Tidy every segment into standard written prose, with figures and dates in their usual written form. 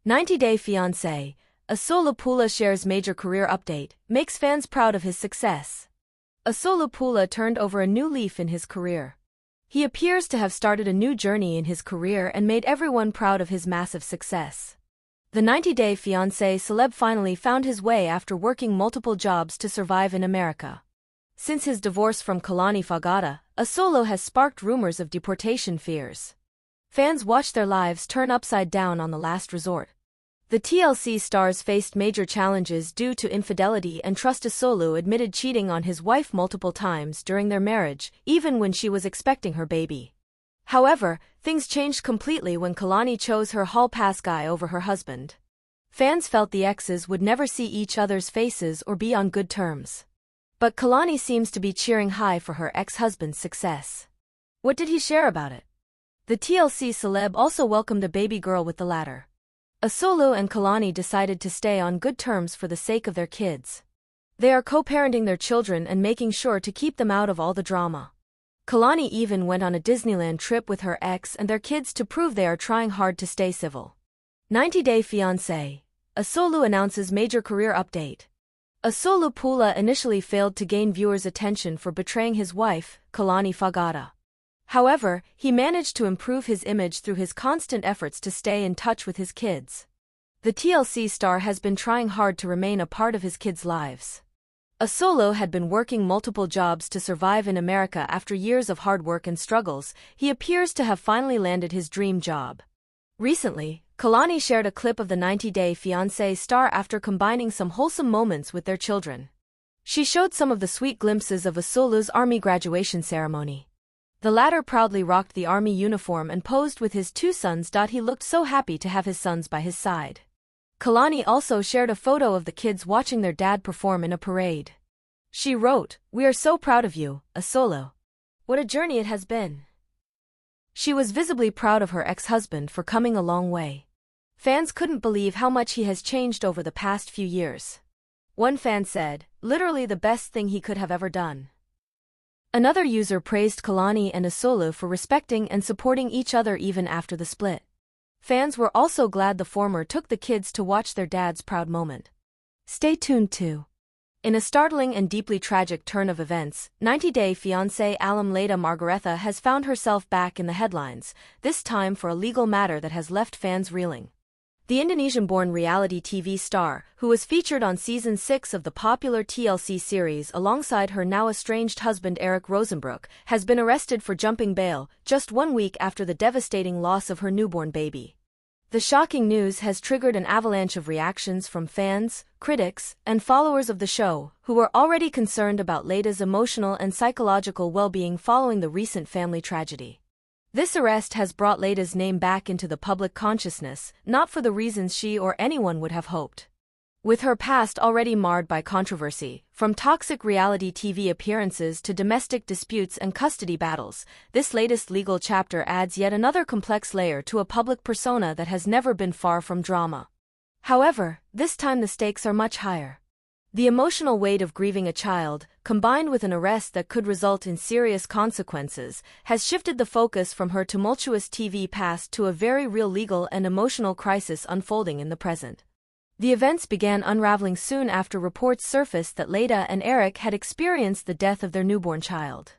90-Day Fiance, Asuelu Pulaa shares major career update, makes fans proud of his success. Asuelu Pulaa turned over a new leaf in his career. He appears to have started a new journey in his career and made everyone proud of his massive success. The 90-Day Fiance celeb finally found his way after working multiple jobs to survive in America. Since his divorce from Kalani Faagata, Asuelu has sparked rumors of deportation fears. Fans watch their lives turn upside down on the last resort. The TLC stars faced major challenges due to infidelity and trust. Asuelu admitted cheating on his wife multiple times during their marriage, even when she was expecting her baby. However, things changed completely when Kalani chose her hall pass guy over her husband. Fans felt the exes would never see each other's faces or be on good terms. But Kalani seems to be cheering high for her ex-husband's success. What did he share about it? The TLC celeb also welcomed a baby girl with the latter. Asuelu and Kalani decided to stay on good terms for the sake of their kids. They are co-parenting their children and making sure to keep them out of all the drama. Kalani even went on a Disneyland trip with her ex and their kids to prove they are trying hard to stay civil. 90-Day Fiance, Asuelu announces major career update. Asuelu Pulaa initially failed to gain viewers' attention for betraying his wife, Kalani Faagata. However, he managed to improve his image through his constant efforts to stay in touch with his kids. The TLC star has been trying hard to remain a part of his kids' lives. Asuelu had been working multiple jobs to survive in America after years of hard work and struggles. He appears to have finally landed his dream job. Recently, Kalani shared a clip of the 90-Day Fiance star after combining some wholesome moments with their children. She showed some of the sweet glimpses of Asuelu's army graduation ceremony. The latter proudly rocked the army uniform and posed with his two sons. He looked so happy to have his sons by his side. Kalani also shared a photo of the kids watching their dad perform in a parade. She wrote, "We are so proud of you, Asuelu. What a journey it has been." She was visibly proud of her ex-husband for coming a long way. Fans couldn't believe how much he has changed over the past few years. One fan said, "Literally the best thing he could have ever done." Another user praised Kalani and Asuelu for respecting and supporting each other even after the split. Fans were also glad the former took the kids to watch their dad's proud moment. Stay tuned too. In a startling and deeply tragic turn of events, 90-Day Fiancé alum Leda Margaretha has found herself back in the headlines, this time for a legal matter that has left fans reeling. The Indonesian-born reality TV star, who was featured on Season 6 of the popular TLC series alongside her now-estranged husband Eric Rosenbrook, has been arrested for jumping bail just 1 week after the devastating loss of her newborn baby. The shocking news has triggered an avalanche of reactions from fans, critics, and followers of the show, who were already concerned about Leda's emotional and psychological well-being following the recent family tragedy. This arrest has brought Leda's name back into the public consciousness, not for the reasons she or anyone would have hoped. With her past already marred by controversy, from toxic reality TV appearances to domestic disputes and custody battles, this latest legal chapter adds yet another complex layer to a public persona that has never been far from drama. However, this time the stakes are much higher. The emotional weight of grieving a child, combined with an arrest that could result in serious consequences, has shifted the focus from her tumultuous TV past to a very real legal and emotional crisis unfolding in the present. The events began unraveling soon after reports surfaced that Leda and Eric had experienced the death of their newborn child.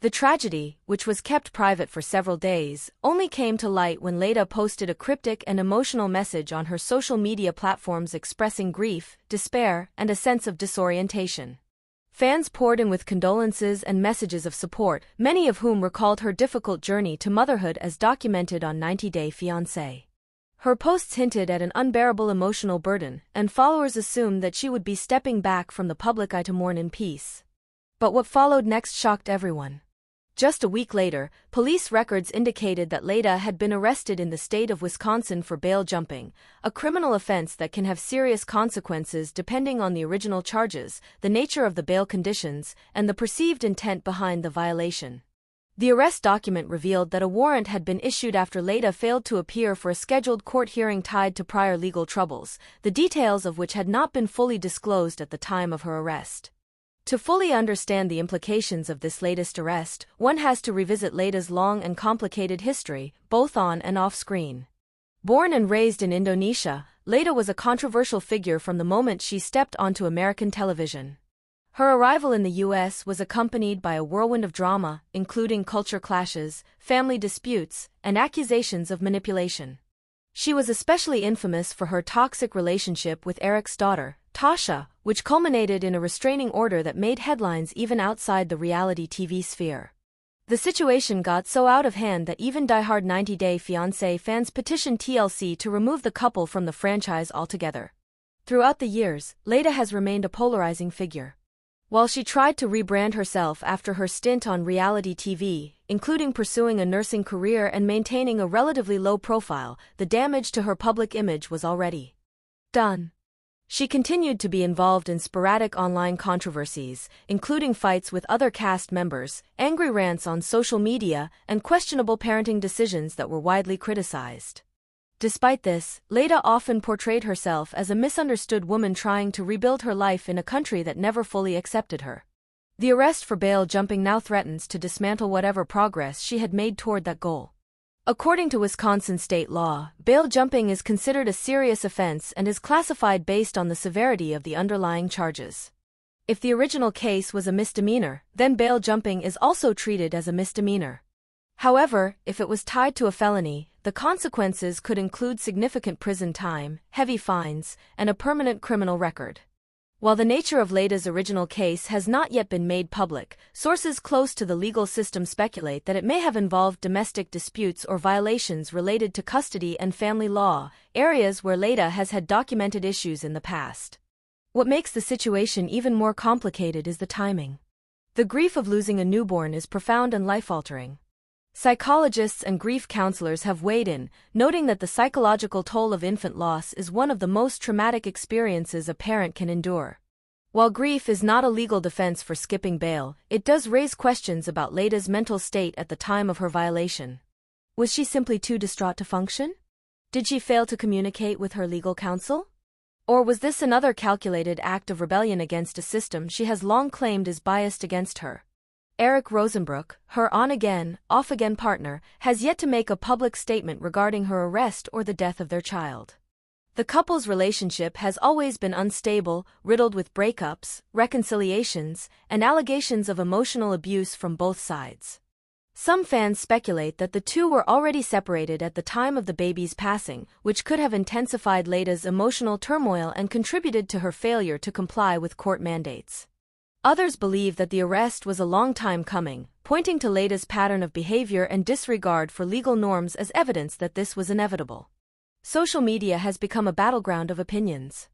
The tragedy, which was kept private for several days, only came to light when Leda posted a cryptic and emotional message on her social media platforms expressing grief, despair, and a sense of disorientation. Fans poured in with condolences and messages of support, many of whom recalled her difficult journey to motherhood as documented on 90-Day Fiancé. Her posts hinted at an unbearable emotional burden, and followers assumed that she would be stepping back from the public eye to mourn in peace. But what followed next shocked everyone. Just a week later, police records indicated that Leda had been arrested in the state of Wisconsin for bail jumping, a criminal offense that can have serious consequences depending on the original charges, the nature of the bail conditions, and the perceived intent behind the violation. The arrest document revealed that a warrant had been issued after Leda failed to appear for a scheduled court hearing tied to prior legal troubles, the details of which had not been fully disclosed at the time of her arrest. To fully understand the implications of this latest arrest, one has to revisit Leda's long and complicated history, both on and off screen. Born and raised in Indonesia, Leda was a controversial figure from the moment she stepped onto American television. Her arrival in the U.S. was accompanied by a whirlwind of drama, including culture clashes, family disputes, and accusations of manipulation. She was especially infamous for her toxic relationship with Eric's daughter, Tasha, which culminated in a restraining order that made headlines even outside the reality TV sphere. The situation got so out of hand that even diehard 90 Day Fiance fans petitioned TLC to remove the couple from the franchise altogether. Throughout the years, Leda has remained a polarizing figure. While she tried to rebrand herself after her stint on reality TV, including pursuing a nursing career and maintaining a relatively low profile, the damage to her public image was already done. She continued to be involved in sporadic online controversies, including fights with other cast members, angry rants on social media, and questionable parenting decisions that were widely criticized. Despite this, Leda often portrayed herself as a misunderstood woman trying to rebuild her life in a country that never fully accepted her. The arrest for bail jumping now threatens to dismantle whatever progress she had made toward that goal. According to Wisconsin state law, bail jumping is considered a serious offense and is classified based on the severity of the underlying charges. If the original case was a misdemeanor, then bail jumping is also treated as a misdemeanor. However, if it was tied to a felony, the consequences could include significant prison time, heavy fines, and a permanent criminal record. While the nature of Leda's original case has not yet been made public, sources close to the legal system speculate that it may have involved domestic disputes or violations related to custody and family law, areas where Leda has had documented issues in the past. What makes the situation even more complicated is the timing. The grief of losing a newborn is profound and life-altering. Psychologists and grief counselors have weighed in, noting that the psychological toll of infant loss is one of the most traumatic experiences a parent can endure. While grief is not a legal defense for skipping bail, it does raise questions about Leda's mental state at the time of her violation. Was she simply too distraught to function? Did she fail to communicate with her legal counsel? Or was this another calculated act of rebellion against a system she has long claimed is biased against her? Eric Rosenbrook, her on-again, off-again partner, has yet to make a public statement regarding her arrest or the death of their child. The couple's relationship has always been unstable, riddled with breakups, reconciliations, and allegations of emotional abuse from both sides. Some fans speculate that the two were already separated at the time of the baby's passing, which could have intensified Leda's emotional turmoil and contributed to her failure to comply with court mandates. Others believe that the arrest was a long time coming, pointing to Leda's pattern of behavior and disregard for legal norms as evidence that this was inevitable. Social media has become a battleground of opinions.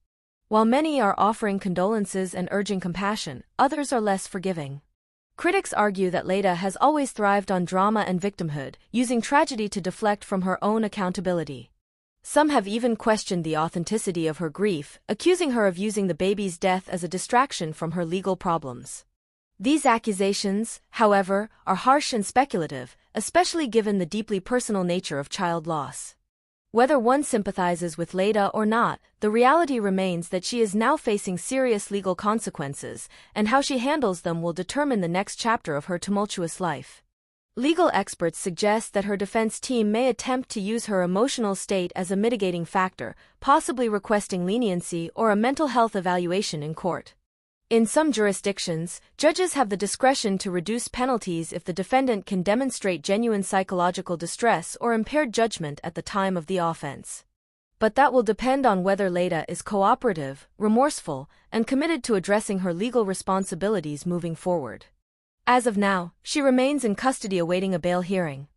While many are offering condolences and urging compassion, others are less forgiving. Critics argue that Leda has always thrived on drama and victimhood, using tragedy to deflect from her own accountability. Some have even questioned the authenticity of her grief, accusing her of using the baby's death as a distraction from her legal problems. These accusations, however, are harsh and speculative, especially given the deeply personal nature of child loss. Whether one sympathizes with Leda or not, the reality remains that she is now facing serious legal consequences, and how she handles them will determine the next chapter of her tumultuous life. Legal experts suggest that her defense team may attempt to use her emotional state as a mitigating factor, possibly requesting leniency or a mental health evaluation in court. In some jurisdictions, judges have the discretion to reduce penalties if the defendant can demonstrate genuine psychological distress or impaired judgment at the time of the offense. But that will depend on whether Leda is cooperative, remorseful, and committed to addressing her legal responsibilities moving forward. As of now, she remains in custody awaiting a bail hearing.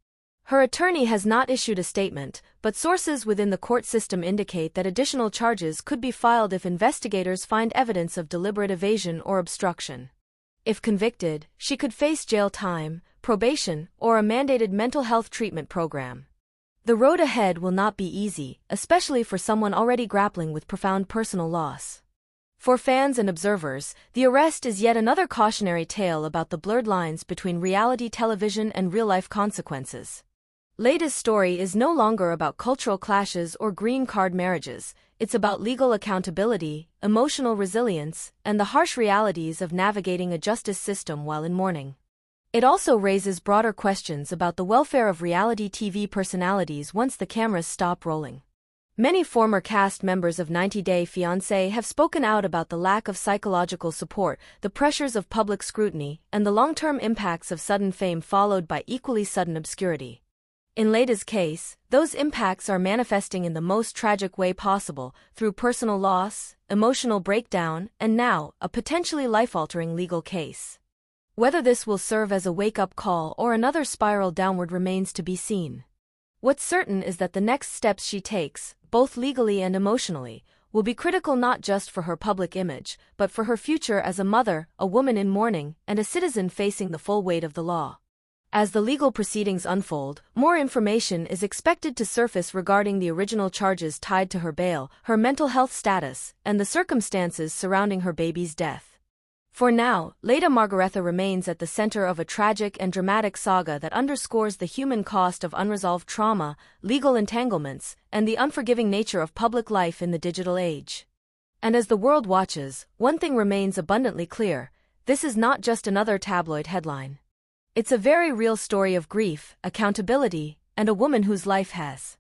Her attorney has not issued a statement, but sources within the court system indicate that additional charges could be filed if investigators find evidence of deliberate evasion or obstruction. If convicted, she could face jail time, probation, or a mandated mental health treatment program. The road ahead will not be easy, especially for someone already grappling with profound personal loss. For fans and observers, the arrest is yet another cautionary tale about the blurred lines between reality television and real-life consequences. Leda's story is no longer about cultural clashes or green card marriages, it's about legal accountability, emotional resilience, and the harsh realities of navigating a justice system while in mourning. It also raises broader questions about the welfare of reality TV personalities once the cameras stop rolling. Many former cast members of 90 Day Fiance have spoken out about the lack of psychological support, the pressures of public scrutiny, and the long-term impacts of sudden fame followed by equally sudden obscurity. In Leida's case, those impacts are manifesting in the most tragic way possible, through personal loss, emotional breakdown, and now, a potentially life-altering legal case. Whether this will serve as a wake-up call or another spiral downward remains to be seen. What's certain is that the next steps she takes, both legally and emotionally, will be critical not just for her public image, but for her future as a mother, a woman in mourning, and a citizen facing the full weight of the law. As the legal proceedings unfold, more information is expected to surface regarding the original charges tied to her bail, her mental health status, and the circumstances surrounding her baby's death. For now, Leida Margaretha remains at the center of a tragic and dramatic saga that underscores the human cost of unresolved trauma, legal entanglements, and the unforgiving nature of public life in the digital age. And as the world watches, one thing remains abundantly clear: this is not just another tabloid headline. It's a very real story of grief, accountability, and a woman whose life has